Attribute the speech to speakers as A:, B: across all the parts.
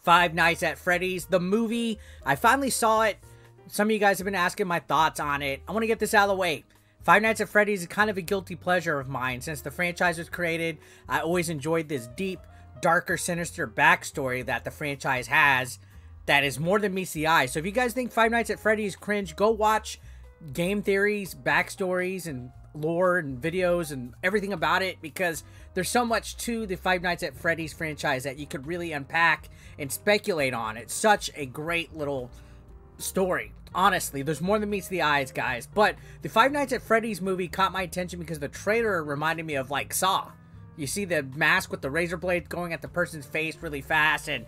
A: Five Nights at Freddy's, the movie. I finally saw it. Some of you guys have been asking my thoughts on it. I want to get this out of the way. Five Nights at Freddy's is kind of a guilty pleasure of mine. Since the franchise was created, I always enjoyed this deep, darker, sinister backstory that the franchise has that is more than meets the eye. So if you guys think Five Nights at Freddy's cringe, go watch game theories, backstories, and lore and videos and everything about it, because there's so much to the Five Nights at Freddy's franchise that you could really unpack and speculate on. It's such a great little story. Honestly, there's more than meets the eyes, guys. But the Five Nights at Freddy's movie caught my attention because the trailer reminded me of, like, Saw. You see the mask with the razor blade going at the person's face really fast, and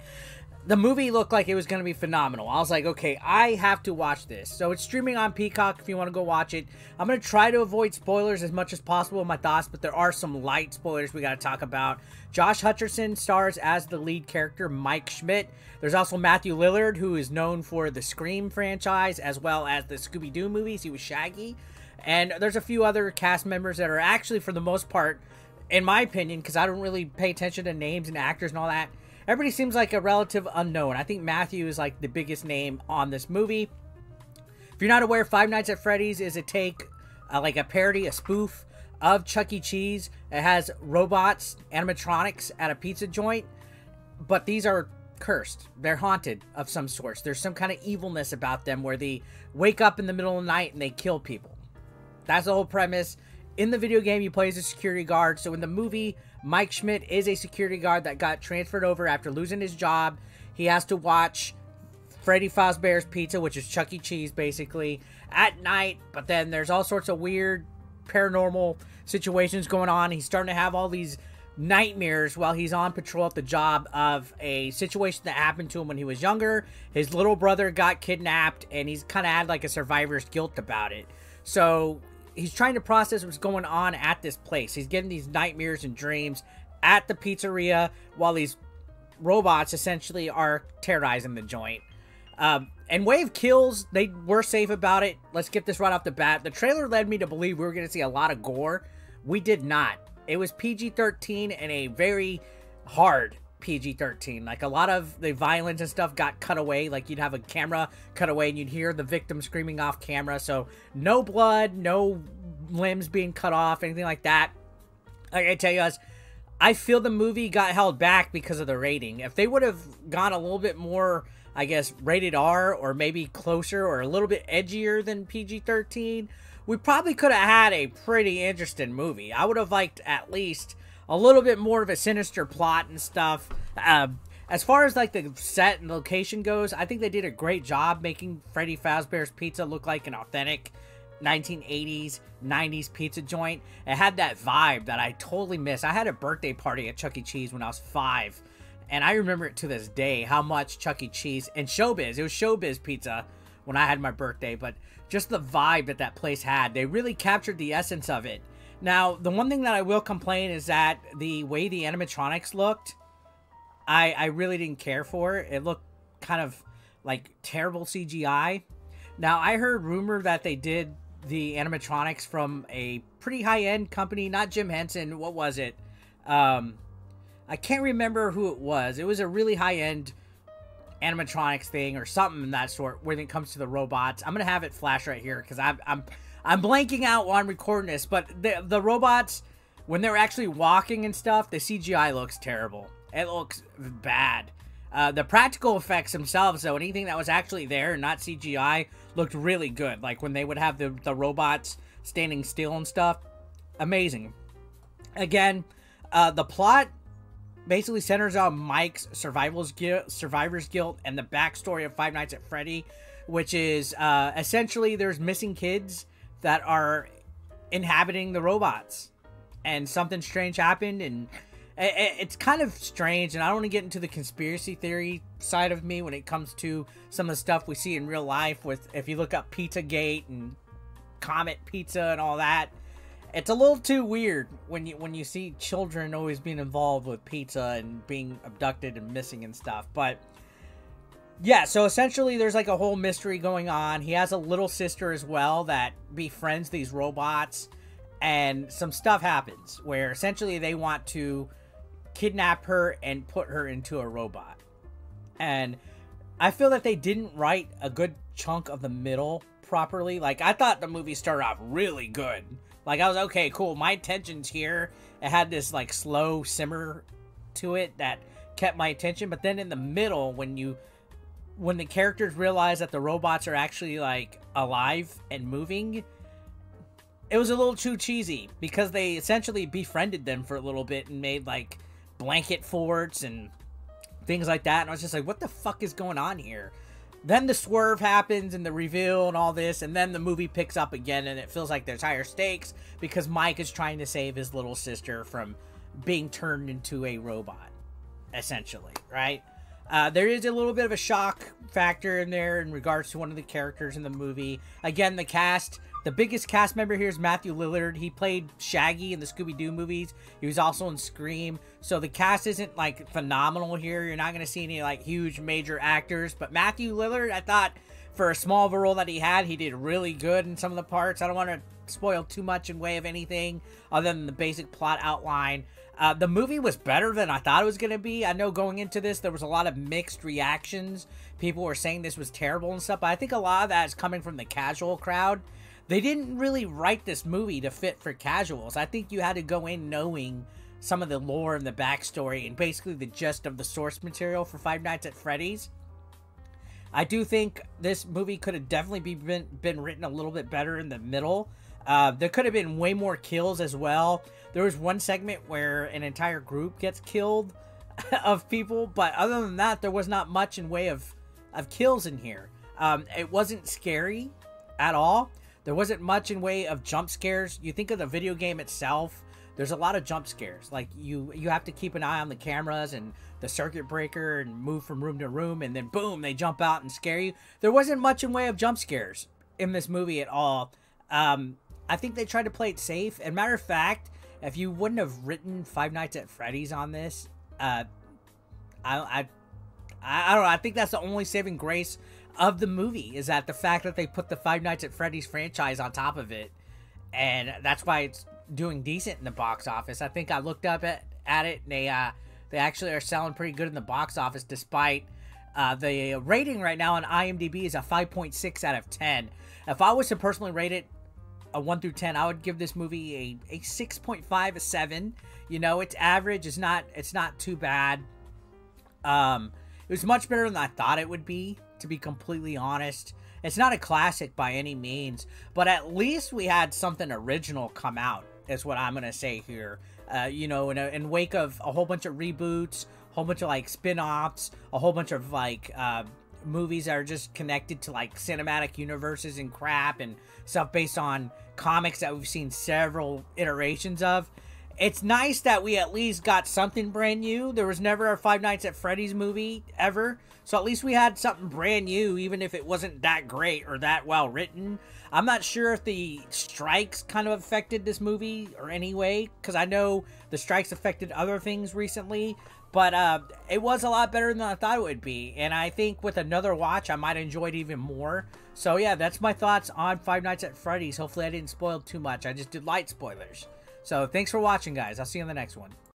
A: the movie looked like it was going to be phenomenal. I was like, okay, I have to watch this. So it's streaming on Peacock if you want to go watch it. I'm going to try to avoid spoilers as much as possible in my thoughts, but there are some light spoilers we got to talk about. Josh Hutcherson stars as the lead character, Mike Schmidt. There's also Matthew Lillard, who is known for the Scream franchise as well as the Scooby-Doo movies. He was Shaggy. And there's a few other cast members that are actually, for the most part, in my opinion, because I don't really pay attention to names and actors and all that, everybody seems like a relative unknown. I think Matthew is like the biggest name on this movie. If you're not aware, Five Nights at Freddy's is a take, like a parody, a spoof of Chuck E. Cheese. It has robots, animatronics at a pizza joint, but these are cursed. They're haunted of some sort. There's some kind of evilness about them where they wake up in the middle of the night and they kill people. That's the whole premise. In the video game, you play as a security guard. So in the movie, Mike Schmidt is a security guard that got transferred over after losing his job. He has to watch Freddy Fazbear's Pizza, which is Chuck E. Cheese, basically, at night. But then there's all sorts of weird paranormal situations going on. He's starting to have all these nightmares while he's on patrol at the job of a situation that happened to him when he was younger. His little brother got kidnapped, and he's kind of had like a survivor's guilt about it. So he's trying to process what's going on at this place. He's getting these nightmares and dreams at the pizzeria while these robots essentially are terrorizing the joint. And Wave kills, they were safe about it. Let's get this right off the bat. The trailer led me to believe we were going to see a lot of gore. We did not. It was PG-13 and a very hard PG-13. Like, a lot of the violence and stuff got cut away. Like, you'd have a camera cut away and you'd hear the victim screaming off camera. So no blood, no limbs being cut off, anything like that. Like I tell you guys, I feel the movie got held back because of the rating. If they would have gone a little bit more, I guess, rated R, or maybe closer or a little bit edgier than PG-13, we probably could have had a pretty interesting movie. I would have liked at least a little bit more of a sinister plot and stuff. As far as like the set and location goes, I think they did a great job making Freddy Fazbear's Pizza look like an authentic 1980s, 90s pizza joint. It had that vibe that I totally miss. I had a birthday party at Chuck E. Cheese when I was 5, and I remember it to this day how much Chuck E. Cheese and Showbiz, it was Showbiz Pizza when I had my birthday, but just the vibe that that place had, they really captured the essence of it. Now, the one thing that I will complain is that the way the animatronics looked, I really didn't care for. It looked kind of like terrible CGI. Now, I heard rumor that they did the animatronics from a pretty high-end company, not Jim Henson. What was it? I can't remember who it was. It was a really high-end animatronics thing or something in that sort when it comes to the robots. I'm going to have it flash right here because I'm blanking out while I'm recording this. But the robots, when they're actually walking and stuff, the CGI looks terrible. It looks bad. The practical effects themselves, though, anything that was actually there and not CGI, looked really good. Like when they would have the robots standing still and stuff. Amazing. Again, the plot basically centers on Mike's survivor's guilt and the backstory of Five Nights at Freddy, which is essentially there's missing kids that are inhabiting the robots. And something strange happened, and it's kind of strange, and I don't want to get into the conspiracy theory side of me when it comes to some of the stuff we see in real life with, if you look up Pizzagate and Comet Pizza and all that, it's a little too weird when you see children always being involved with pizza and being abducted and missing and stuff. But yeah, so essentially there's like a whole mystery going on. He has a little sister as well that befriends these robots, and some stuff happens where essentially they want to kidnap her and put her into a robot. And I feel that they didn't write a good chunk of the middle properly. Like, I thought the movie started off really good. Like, I was, okay, cool, my attention's here. It had this, like, slow simmer to it that kept my attention. But then in the middle, when the characters realize that the robots are actually, like, alive and moving, it was a little too cheesy, because they essentially befriended them for a little bit and made, like, blanket forts and things like that. And I was just like, what the fuck is going on here? Then the swerve happens and the reveal and all this, and then the movie picks up again, and it feels like there's higher stakes because Mike is trying to save his little sister from being turned into a robot, essentially, right? There is a little bit of a shock factor in there in regards to one of the characters in the movie. Again, the cast, the biggest cast member here is Matthew Lillard. He played Shaggy in the Scooby-Doo movies. He was also in Scream. So the cast isn't, like, phenomenal here. You're not going to see any, like, huge major actors. But Matthew Lillard, I thought, for a small of a role that he had, he did really good in some of the parts. I don't want to spoil too much in way of anything other than the basic plot outline. The movie was better than I thought it was going to be. I know going into this, there was a lot of mixed reactions. People were saying this was terrible and stuff, but I think a lot of that is coming from the casual crowd. They didn't really write this movie to fit for casuals. I think you had to go in knowing some of the lore and the backstory and basically the gist of the source material for Five Nights at Freddy's. I do think this movie could have definitely been written a little bit better in the middle. There could have been way more kills as well. There was one segment where an entire group gets killed of people, but other than that, there was not much in way of kills in here. It wasn't scary at all. There wasn't much in way of jump scares. You think of the video game itself, there's a lot of jump scares. Like, you have to keep an eye on the cameras and the circuit breaker and move from room to room, and then boom, they jump out and scare you. There wasn't much in way of jump scares in this movie at all. I think they tried to play it safe. And matter of fact, if you wouldn't have written Five Nights at Freddy's on this, I don't know. I think that's the only saving grace of the movie, is that the fact that they put the Five Nights at Freddy's franchise on top of it, and that's why it's doing decent in the box office. I think I looked up at it, and they actually are selling pretty good in the box office, despite the rating right now on IMDb is a 5.6 out of 10. If I was to personally rate it a 1 through 10, I would give this movie a 6.5, a 7. You know, it's average. It's not too bad. It was much better than I thought it would be, to be completely honest. It's not a classic by any means, but at least we had something original come out, is what I'm gonna say here. You know, in wake of a whole bunch of reboots, a whole bunch of, like, spin-offs, a whole bunch of, like, movies that are just connected to, like, cinematic universes and crap and stuff based on comics that we've seen several iterations of. It's nice that we at least got something brand new. There was never a Five Nights at Freddy's movie ever, so at least we had something brand new, even if it wasn't that great or that well written. I'm not sure if the strikes kind of affected this movie or any way, because I know the strikes affected other things recently, but it was a lot better than I thought it would be, and I think with another watch, I might enjoy it even more. So yeah, that's my thoughts on Five Nights at Freddy's. Hopefully I didn't spoil too much. I just did light spoilers. So thanks for watching, guys. I'll see you in the next one.